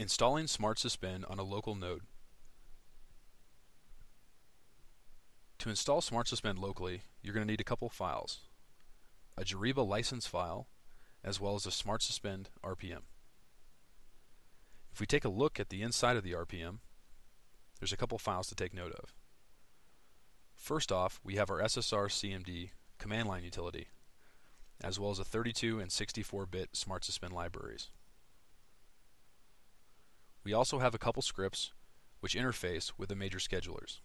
Installing SmartSuspend on a local node. To install SmartSuspend locally, you're going to need a couple files. A Jariba license file, as well as a SmartSuspend RPM. If we take a look at the inside of the RPM, there's a couple files to take note of. First off, we have our SSR CMD command line utility, as well as a 32 and 64-bit SmartSuspend libraries. We also have a couple scripts which interface with the major schedulers.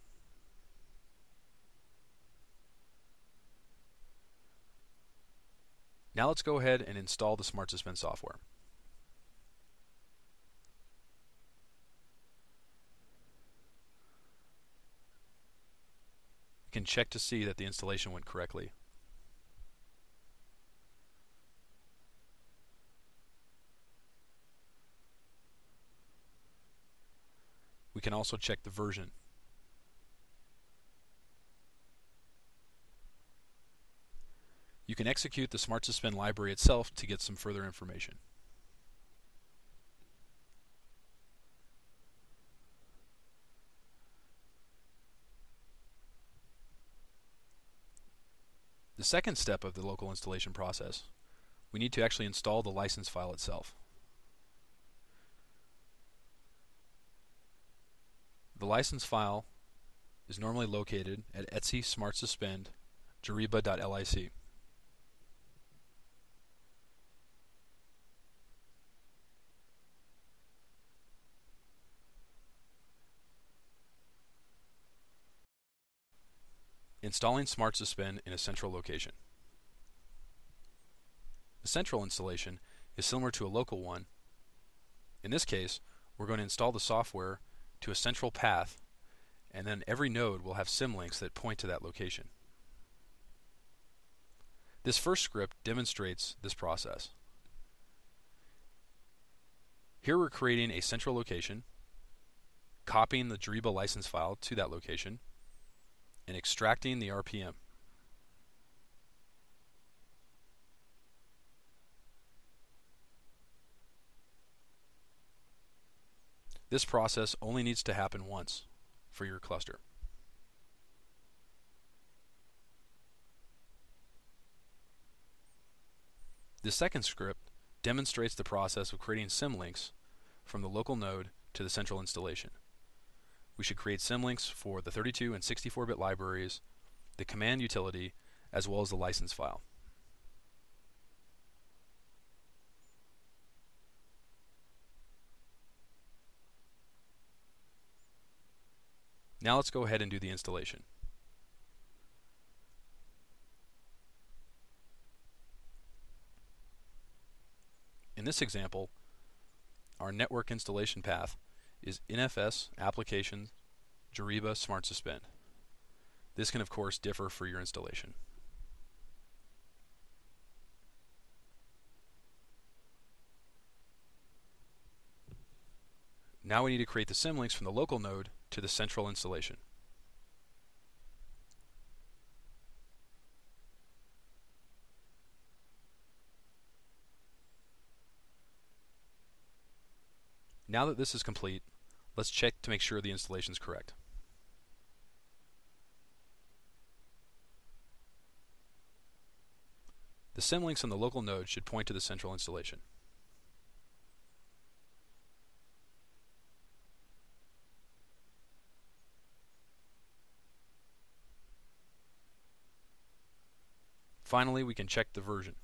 Now let's go ahead and install the SmartSuspend software. You can check to see that the installation went correctly. We can also check the version. You can execute the SmartSuspend library itself to get some further information. The second step of the local installation process, we need to actually install the license file itself. The license file is normally located at etc smartsuspend jariba.lic. Installing SmartSuspend in a central location. A central installation is similar to a local one. In this case, we're going to install the software to a central path, and then every node will have symlinks that point to that location. This first script demonstrates this process. Here we're creating a central location, copying the Jariba license file to that location, and extracting the RPM. This process only needs to happen once for your cluster. The second script demonstrates the process of creating symlinks from the local node to the central installation. We should create symlinks for the 32 and 64-bit libraries, the command utility, as well as the license file. Now let's go ahead and do the installation. In this example, our network installation path is NFS application Jariba SmartSuspend. This can of course differ for your installation. Now we need to create the symlinks from the local node to the central installation. Now that this is complete, let's check to make sure the installation is correct. The symlinks on the local node should point to the central installation. Finally, we can check the version.